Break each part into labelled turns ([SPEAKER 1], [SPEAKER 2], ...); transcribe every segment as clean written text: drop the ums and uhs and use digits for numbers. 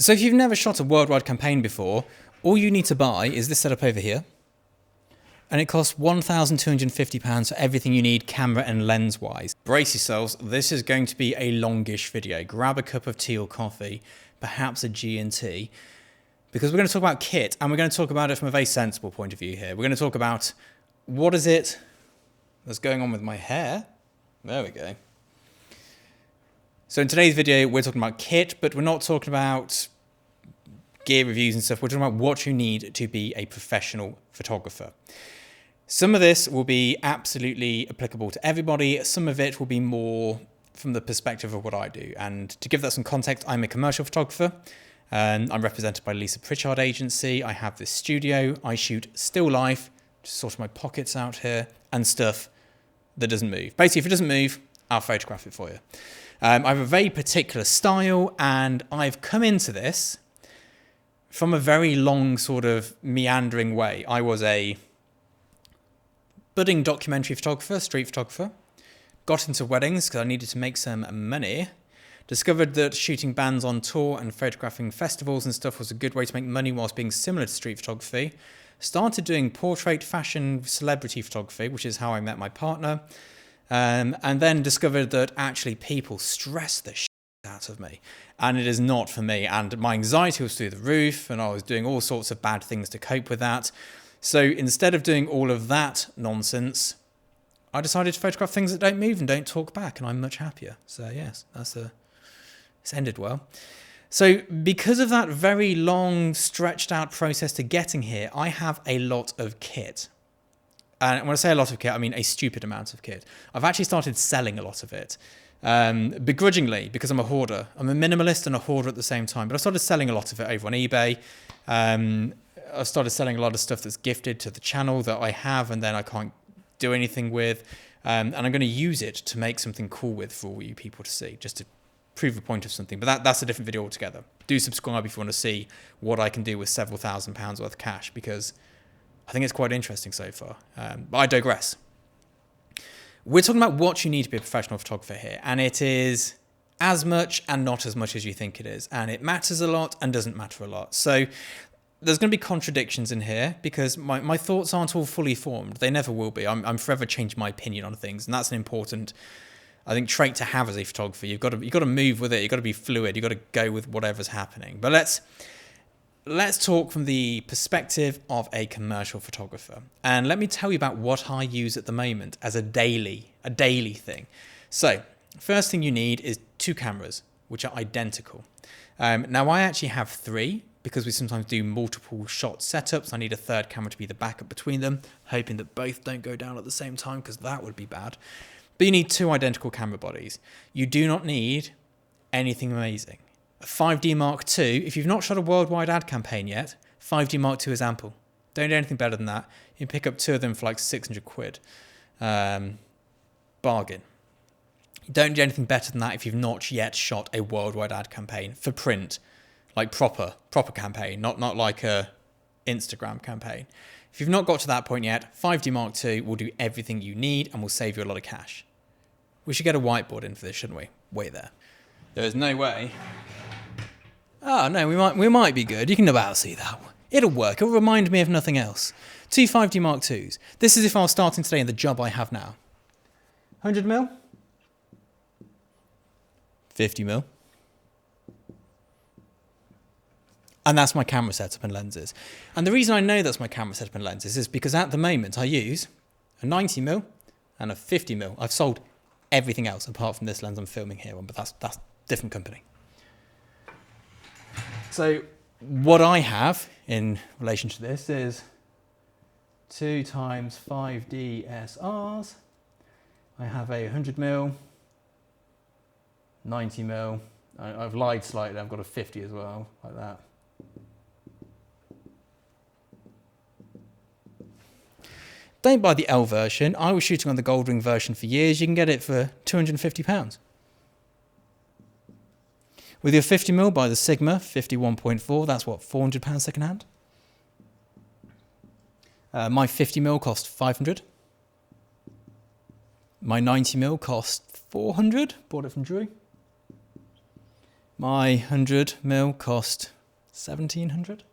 [SPEAKER 1] So if you've never shot a worldwide campaign before, all you need to buy is this setup over here. And it costs £1,250 for everything you need camera and lens wise. Brace yourselves, this is going to be a longish video. Grab a cup of tea or coffee, perhaps a G&T, because we're going to talk about kit, and we're going to talk about it from a very sensible point of view here. We're going to talk about what is it that's going on with my hair. There we go. So in today's video, we're talking about kit, but we're not talking about gear reviews and stuff. We're talking about what you need to be a professional photographer. Some of this will be absolutely applicable to everybody. Some of it will be more from the perspective of what I do. And to give that some context, I'm a commercial photographer. I'm represented by Lisa Pritchard Agency. I have this studio. I shoot still life, just sort of my pockets out here, and stuff that doesn't move. Basically, if it doesn't move, I'll photograph it for you. I have a very particular style, and I've come into this from a very long sort of meandering way. I was a budding documentary photographer, street photographer, got into weddings because I needed to make some money, discovered that shooting bands on tour and photographing festivals and stuff was a good way to make money whilst being similar to street photography, started doing portrait, fashion, celebrity photography, which is how I met my partner, and then discovered that actually people stress the shit out of me, and it is not for me, and my anxiety was through the roof, and I was doing all sorts of bad things to cope with that. So instead of doing all of that nonsense, I decided to photograph things that don't move and don't talk back, and I'm much happier. So yes, it's ended well. So because of that very long, stretched out process to getting here, I have a lot of kit. And when I say a lot of kit, I mean a stupid amount of kit. I've actually started selling a lot of it. Begrudgingly, because I'm a hoarder. I'm a minimalist and a hoarder at the same time, but I started selling a lot of it over on eBay. I started selling a lot of stuff that's gifted to the channel that I have and then I can't do anything with. And I'm going to use it to make something cool with for all you people to see, just to prove a point of something. But that's a different video altogether. Do subscribe if you want to see what I can do with several £1,000s worth of cash, because I think it's quite interesting so far. But I digress. We're talking about what you need to be a professional photographer here, and it is as much and not as much as you think it is, and it matters a lot and doesn't matter a lot. So there's going to be contradictions in here because my thoughts aren't all fully formed. They never will be. I'm forever changing my opinion on things, and that's an important, I think, trait to have as a photographer. You've got to move with it. You've got to be fluid. You've got to go with whatever's happening. But let's talk from the perspective of a commercial photographer. And let me tell you about what I use at the moment as a daily thing. So first thing you need is 2 cameras, which are identical. Now I actually have 3 because we sometimes do multiple shot setups. I need a 3rd camera to be the backup between them, hoping that both don't go down at the same time because that would be bad. But you need 2 identical camera bodies. You do not need anything amazing. A 5D Mark II, if you've not shot a worldwide ad campaign yet, 5D Mark II is ample. Don't do anything better than that. You can pick up 2 of them for like 600 quid. Bargain. Don't do anything better than that if you've not yet shot a worldwide ad campaign for print, like proper campaign, not like a Instagram campaign. If you've not got to that point yet, 5D Mark II will do everything you need and will save you a lot of cash. We should get a whiteboard in for this, shouldn't we? Wait there. There's no way. Oh, no, we might be good. You can about see that one. It'll work. It'll remind me of nothing else. 2 5D Mark IIs. This is if I was starting today in the job I have now. 100mm? 50mm. And that's my camera setup and lenses. And the reason I know that's my camera setup and lenses is because at the moment I use a 90mm and a 50mm. I've sold everything else apart from this lens I'm filming here on, but that's a different company. So what I have in relation to this is 2 times 5D SRs. I have a 100mm, 90mm. I've lied slightly, I've got a 50 as well, like that. Don't buy the L version. I was shooting on the Goldwing version for years. You can get it for £250. With your 50mm, buy the Sigma 51.4. That's what, £400 second hand? My 50mm cost 500. My 90mm cost 400. Bought it from Drew. My 100mm cost 1,700.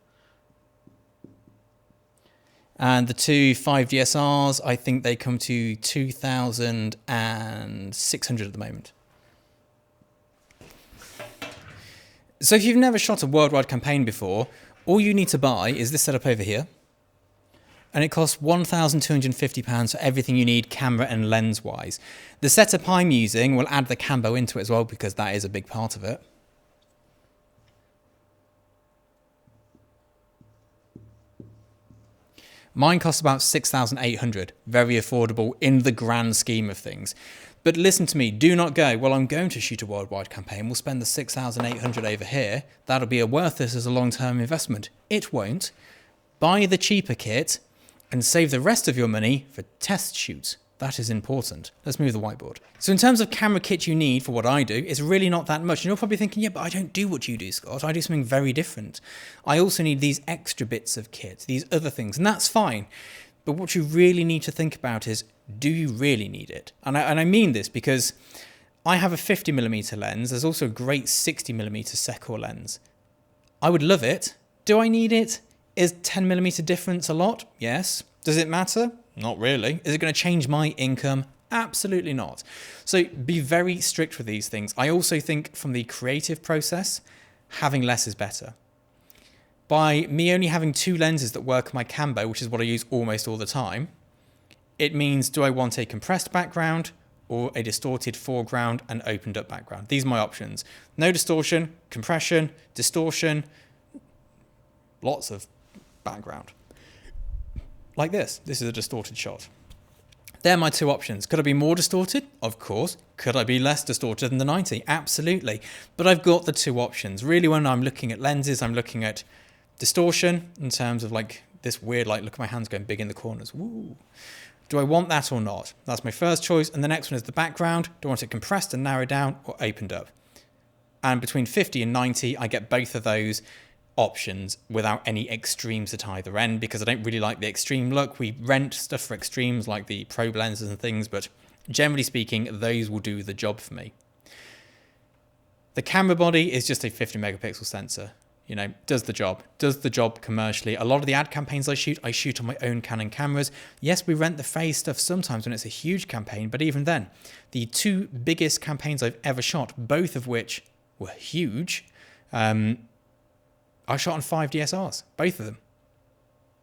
[SPEAKER 1] And the two 5DSRs, I think they come to 2,600 at the moment. So if you've never shot a worldwide campaign before, all you need to buy is this setup over here. And it costs £1,250 for everything you need camera and lens wise. The setup I'm using will add the Cambo into it as well because that is a big part of it. Mine costs about 6,800, very affordable in the grand scheme of things. But listen to me, do not go, well, I'm going to shoot a worldwide campaign, we'll spend the 6,800 over here, that'll be worth this as a long-term investment. It won't. Buy the cheaper kit and save the rest of your money for test shoots. That is important. Let's move the whiteboard. So in terms of camera kit you need for what I do, it's really not that much. And you're probably thinking, yeah, but I don't do what you do, Scott. I do something very different. I also need these extra bits of kit, these other things, and that's fine. But what you really need to think about is, do you really need it? And I mean this because I have a 50mm lens. There's also a great 60mm Secor lens. I would love it. Do I need it? Is 10mm difference a lot? Yes. Does it matter? Not really. Is it going to change my income? Absolutely not. So be very strict with these things. I also think from the creative process, having less is better. By me only having two lenses that work on my Cambo, which is what I use almost all the time, it means, do I want a compressed background or a distorted foreground and opened up background? These are my options. No distortion, compression, distortion, lots of background. Like this. This is a distorted shot. They're my two options. Could I be more distorted? Of course. Could I be less distorted than the 90? Absolutely. But I've got the two options. Really, when I'm looking at lenses, I'm looking at distortion in terms of like this weird, like, look at my hands going big in the corners. Woo. Do I want that or not? That's my first choice. And the next one is the background. Do I want it compressed and narrowed down or opened up? And between 50 and 90, I get both of those options without any extremes at either end because I don't really like the extreme look. We rent stuff for extremes like the probe lenses and things, but generally speaking, those will do the job for me. The camera body is just a 50 megapixel sensor. You know, does the job commercially. A lot of the ad campaigns I shoot on my own Canon cameras. Yes, we rent the phase stuff sometimes when it's a huge campaign, but even then, the two biggest campaigns I've ever shot, both of which were huge, I shot on 5DSRs, both of them.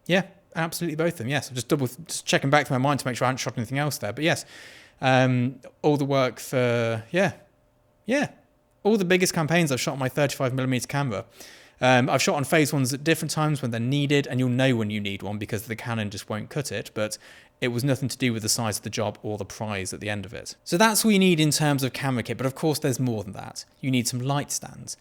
[SPEAKER 1] Yeah, absolutely both of them, yes. I'm just checking back to my mind to make sure I hadn't shot anything else there. But yes, all the work for, all the biggest campaigns I've shot on my 35mm camera. I've shot on phase ones at different times when they're needed, and you'll know when you need one because the Canon just won't cut it, but it was nothing to do with the size of the job or the prize at the end of it. So that's what you need in terms of camera kit, but of course there's more than that. You need some light stands.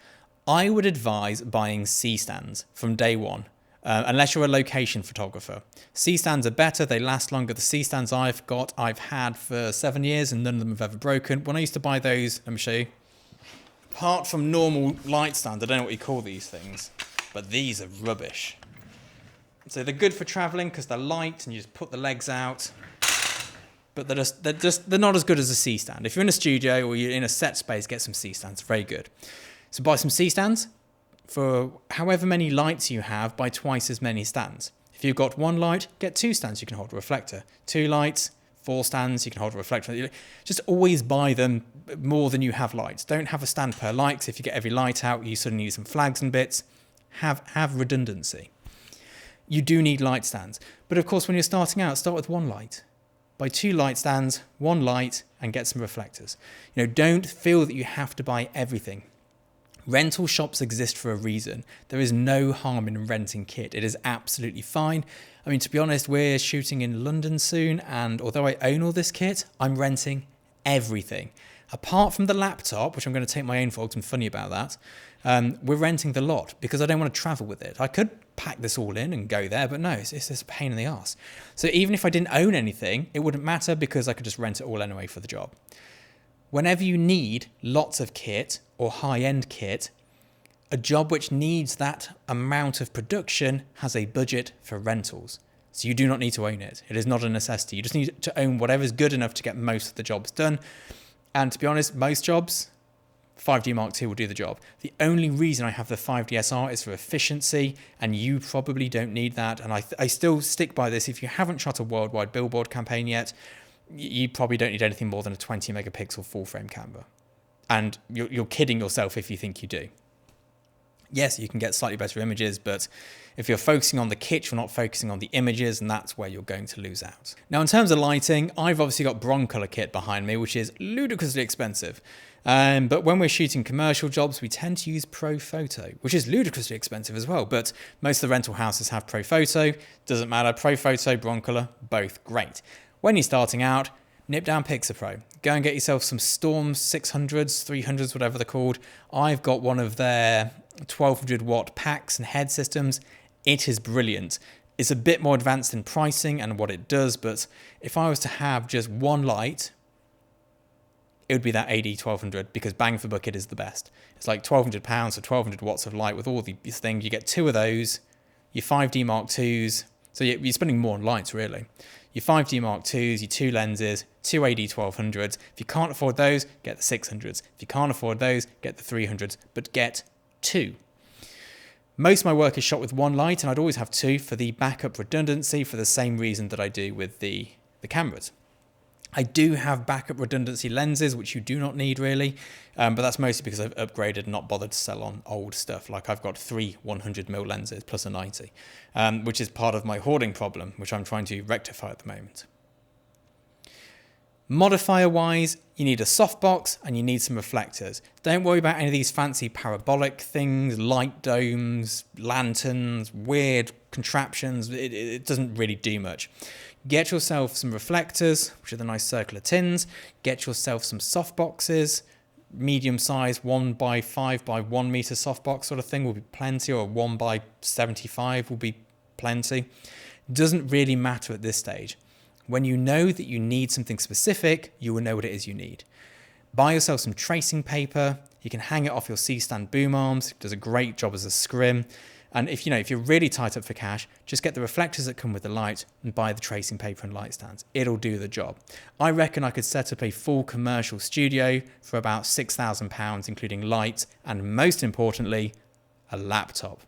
[SPEAKER 1] I would advise buying C-stands from day one, unless you're a location photographer. C-stands are better, they last longer. The C-stands I've had for 7 years and none of them have ever broken. When I used to buy those, let me show you. Apart from normal light stands, I don't know what you call these things, but these are rubbish. So they're good for traveling because they're light and you just put the legs out, but they're not as good as a C-stand. If you're in a studio or you're in a set space, get some C-stands, very good. So buy some C-stands. For however many lights you have, buy twice as many stands. If you've got one light, get two stands you can hold a reflector. 2 lights, 4 stands, you can hold a reflector. Just always buy them more than you have lights. Don't have a stand per light, 'cause if you get every light out, you suddenly need some flags and bits. Have redundancy. You do need light stands. But of course, when you're starting out, start with 1 light. Buy 2 light stands, 1 light, and get some reflectors. Don't feel that you have to buy everything. Rental shops exist for a reason. There is no harm in renting kit. It is absolutely fine. I mean, to be honest, we're shooting in London soon, and although I own all this kit, I'm renting everything. Apart from the laptop, which I'm going to take my own for, I'm funny about that, we're renting the lot because I don't want to travel with it. I could pack this all in and go there, but no, it's just a pain in the arse. So even if I didn't own anything, it wouldn't matter because I could just rent it all anyway for the job. Whenever you need lots of kit or high-end kit, a job which needs that amount of production has a budget for rentals. So you do not need to own it. It is not a necessity. You just need to own whatever is good enough to get most of the jobs done. And to be honest, most jobs, 5D Mark II will do the job. The only reason I have the 5DSR is for efficiency, and you probably don't need that. And I still stick by this. If you haven't shot a worldwide billboard campaign yet, you probably don't need anything more than a 20 megapixel full frame camera. And you're kidding yourself if you think you do. Yes, you can get slightly better images, but if you're focusing on the kit, you're not focusing on the images, and that's where you're going to lose out. Now, in terms of lighting, I've obviously got Broncolor kit behind me, which is ludicrously expensive. But when we're shooting commercial jobs, we tend to use ProPhoto, which is ludicrously expensive as well. But most of the rental houses have ProPhoto. Doesn't matter. ProPhoto, Broncolor, both great. When you're starting out, nip down Pixapro. Go and get yourself some Storm 600s, 300s, whatever they're called. I've got one of their 1200 watt packs and head systems. It is brilliant. It's a bit more advanced in pricing and what it does, but if I was to have just one light, it would be that AD 1200, because bang for buck, it is the best. It's like £1,200 for 1200 watts of light with all these things. You get two of those, your 5D Mark IIs. So you're spending more on lights, really. Your 5D Mark IIs, your two lenses, two AD 1200s. If you can't afford those, get the 600s. If you can't afford those, get the 300s, but get two. Most of my work is shot with one light, and I'd always have two for the backup redundancy, for the same reason that I do with the cameras. I do have backup redundancy lenses, which you do not need really, but that's mostly because I've upgraded and not bothered to sell on old stuff. Like I've got 3 100mm lenses plus a 90, which is part of my hoarding problem, which I'm trying to rectify at the moment. Modifier-wise, you need a softbox and you need some reflectors. Don't worry about any of these fancy parabolic things, light domes, lanterns, weird contraptions. It doesn't really do much. Get yourself some reflectors, which are the nice circular tins. Get yourself some softboxes, medium size 1x5 by 1 meter softbox sort of thing will be plenty, or 1x75 will be plenty. Doesn't really matter at this stage. When you know that you need something specific, you will know what it is you need. Buy yourself some tracing paper. You can hang it off your C-stand boom arms. It does a great job as a scrim. And if you're really tight up for cash, just get the reflectors that come with the light and buy the tracing paper and light stands. It'll do the job. I reckon I could set up a full commercial studio for about £6,000, including light and, most importantly, a laptop.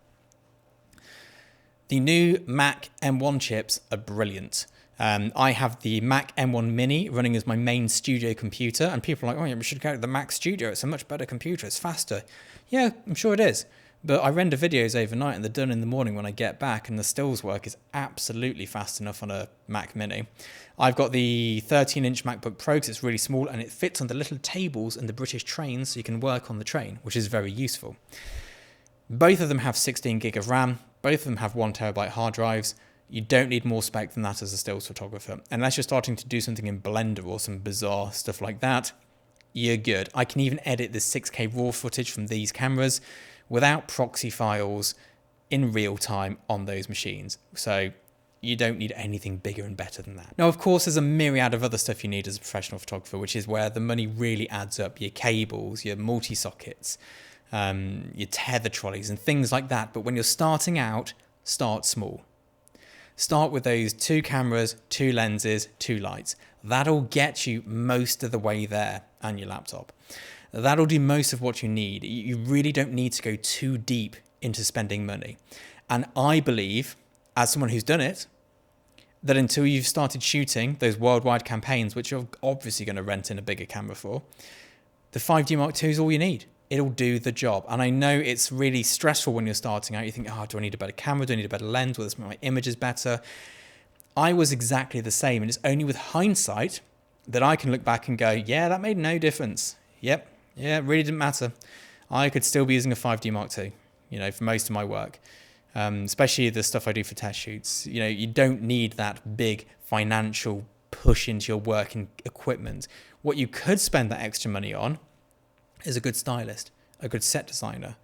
[SPEAKER 1] The new Mac M1 chips are brilliant. I have the Mac M1 Mini running as my main studio computer, and people are like, oh yeah, we should go to the Mac Studio. It's a much better computer. It's faster. Yeah, I'm sure it is. But I render videos overnight and they're done in the morning when I get back, and the stills work is absolutely fast enough on a Mac Mini. I've got the 13-inch MacBook Pro because it's really small and it fits on the little tables in the British trains, so you can work on the train, which is very useful. Both of them have 16 gig of RAM. Both of them have 1 terabyte hard drives. You don't need more spec than that as a stills photographer. Unless you're starting to do something in Blender or some bizarre stuff like that, you're good. I can even edit the 6K RAW footage from these cameras without proxy files in real time on those machines. So you don't need anything bigger and better than that. Now, of course, there's a myriad of other stuff you need as a professional photographer, which is where the money really adds up. Your cables, your multi-sockets, your tether trolleys and things like that. But when you're starting out, start small. Start with those 2 cameras, 2 lenses, 2 lights. That'll get you most of the way there, and your laptop. That'll do most of what you need. You really don't need to go too deep into spending money. And I believe, as someone who's done it, that until you've started shooting those worldwide campaigns, which you're obviously going to rent in a bigger camera for, the 5D Mark II is all you need. It'll do the job. And I know it's really stressful when you're starting out. You think, oh, do I need a better camera? Do I need a better lens? Will this make my images better? I was exactly the same. And it's only with hindsight that I can look back and go, yeah, that made no difference. Yep. Yeah, it really didn't matter. I could still be using a 5D Mark II, for most of my work, especially the stuff I do for test shoots. You don't need that big financial push into your work and equipment. What you could spend that extra money on is a good stylist, a good set designer,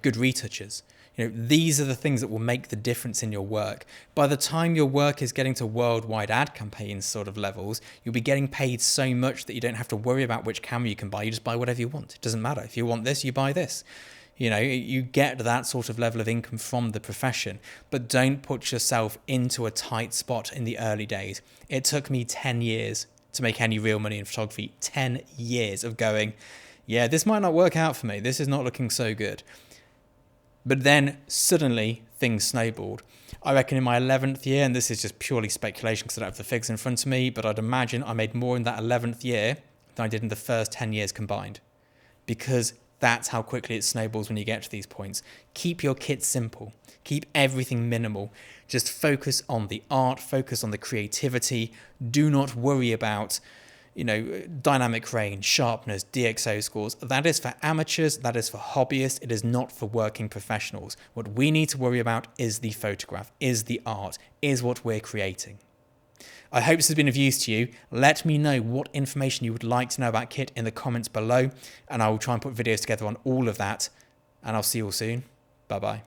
[SPEAKER 1] good retouchers. These are the things that will make the difference in your work. By the time your work is getting to worldwide ad campaigns sort of levels, you'll be getting paid so much that you don't have to worry about which camera you can buy. You just buy whatever you want. It doesn't matter. If you want this, you buy this. You get that sort of level of income from the profession, but don't put yourself into a tight spot in the early days. It took me 10 years to make any real money in photography. 10 years of going, yeah, this might not work out for me. This is not looking so good. But then suddenly things snowballed. I reckon in my 11th year, and this is just purely speculation because I don't have the figures in front of me, but I'd imagine I made more in that 11th year than I did in the first 10 years combined. Because that's how quickly it snowballs when you get to these points. Keep your kit simple. Keep everything minimal. Just focus on the art, focus on the creativity. Do not worry about, dynamic range, sharpness, DxO scores. That is for amateurs, that is for hobbyists, it is not for working professionals. What we need to worry about is the photograph, is the art, is what we're creating. I hope this has been of use to you. Let me know what information you would like to know about kit in the comments below, and I will try and put videos together on all of that. And I'll see you all soon. Bye-bye.